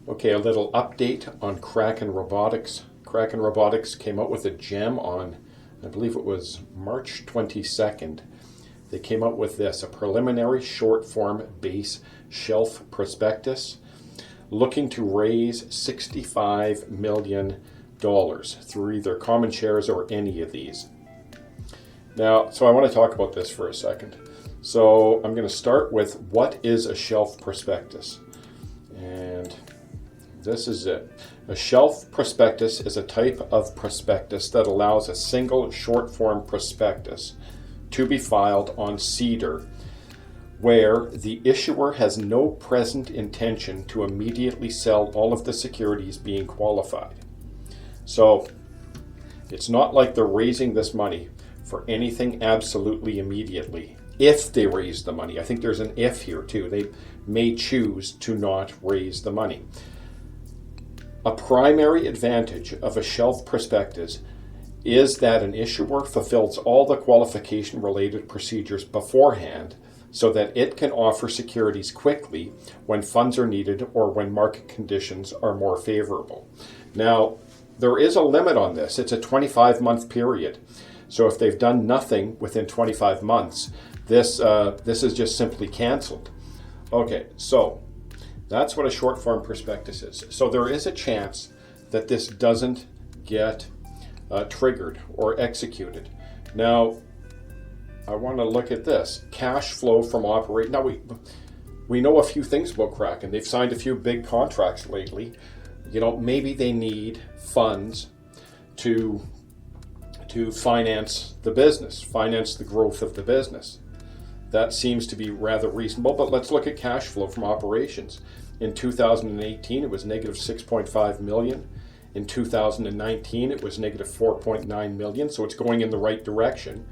Okay, a little update on Kraken Robotics. Kraken Robotics came out with a gem on, I believe it was March 22nd. They came out with this, a preliminary short form base shelf prospectus looking to raise $65 million through either common shares or any of these. Now, so I want to talk about this for a second. So I'm going to start with what is a shelf prospectus. And this is it. A shelf prospectus is a type of prospectus that allows a single short form prospectus to be filed on CEDAR where the issuer has no present intention to immediately sell all of the securities being qualified. So it's not like they're raising this money for anything absolutely immediately. If they raise the money, I think there's an if here too. They may choose to not raise the money. A primary advantage of a shelf prospectus is that an issuer fulfills all the qualification related procedures beforehand so that it can offer securities quickly when funds are needed or when market conditions are more favorable. Now, there is a limit on this. It's a 25-month period. So if they've done nothing within 25 months, this is just simply canceled. Okay, so that's what a short form prospectus is. So there is a chance that this doesn't get triggered or executed. Now, I want to look at this. Cash flow from operate. Now, we know a few things about Kraken. They've signed a few big contracts lately. You know, maybe they need funds to finance the business, finance the growth of the business. That seems to be rather reasonable, but let's look at cash flow from operations. In 2018, it was negative 6.5 million. In 2019, it was negative 4.9 million, so it's going in the right direction.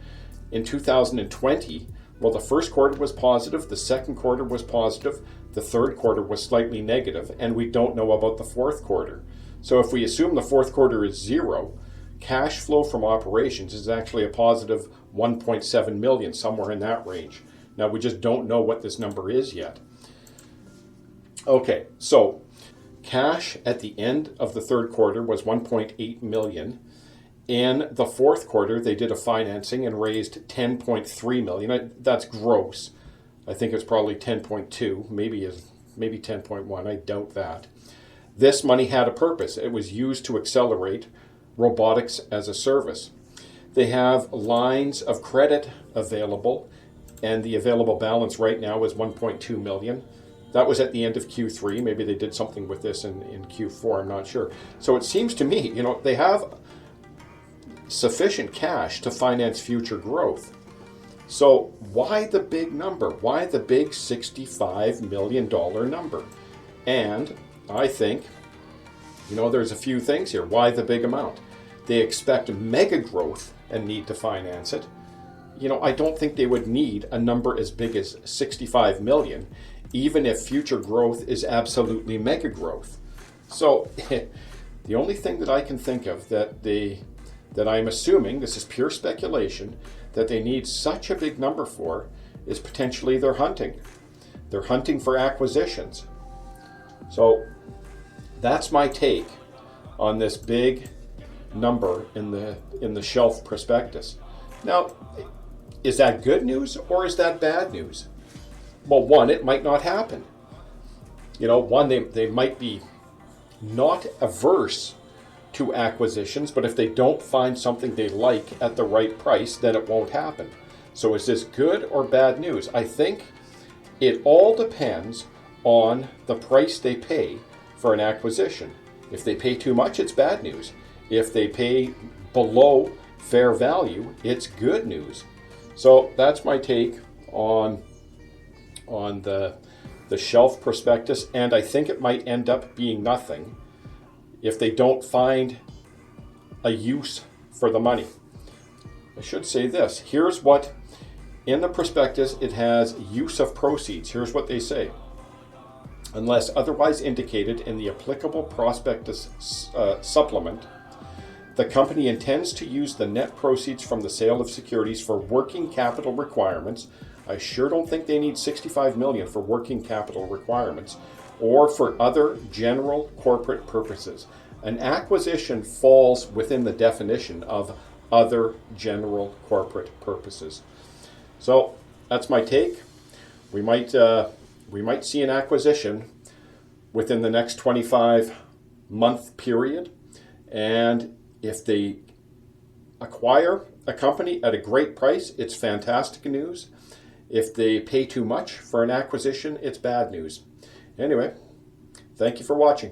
In 2020, well, the first quarter was positive, the second quarter was positive, the third quarter was slightly negative, and we don't know about the fourth quarter. So if we assume the fourth quarter is zero, cash flow from operations is actually a positive 1.7 million, somewhere in that range. Now, we just don't know what this number is yet. Okay, so cash at the end of the third quarter was 1.8 million. In the fourth quarter, they did a financing and raised 10.3 million. That's gross. I think it's probably 10.2, maybe 10.1. I doubt that. This money had a purpose. It was used to accelerate robotics as a service. They have lines of credit available, and the available balance right now is 1.2 million. That was at the end of Q3. Maybe they did something with this in Q4. I'm not sure. So it seems to me, they have sufficient cash to finance future growth. So why the big number? Why the big $65 million number? And I think, there's a few things here. Why the big amount? They expect mega growth and need to finance it. I don't think they would need a number as big as 65 million, even if future growth is absolutely mega growth. So the only thing that I can think of that I'm assuming, this is pure speculation, that they need such a big number for is potentially they're hunting. They're hunting for acquisitions. So that's my take on this big number in the shelf prospectus. Now, is that good news or is that bad news? Well, one, it might not happen. One, they might be not averse to acquisitions, but if they don't find something they like at the right price, then it won't happen. So is this good or bad news? I think it all depends on the price they pay for an acquisition. If they pay too much, it's bad news. If they pay below fair value, it's good news. So that's my take on the shelf prospectus, and I think it might end up being nothing if they don't find a use for the money. I should say this. Here's what, in the prospectus, it has use of proceeds. Here's what they say. Unless otherwise indicated in the applicable prospectus supplement, the company intends to use the net proceeds from the sale of securities for working capital requirements. I sure don't think they need $65 million for working capital requirements, or for other general corporate purposes. An acquisition falls within the definition of other general corporate purposes. So that's my take. We might see an acquisition within the next 25-month period, and if they acquire a company at a great price, it's fantastic news. If they pay too much for an acquisition, it's bad news. Anyway, thank you for watching.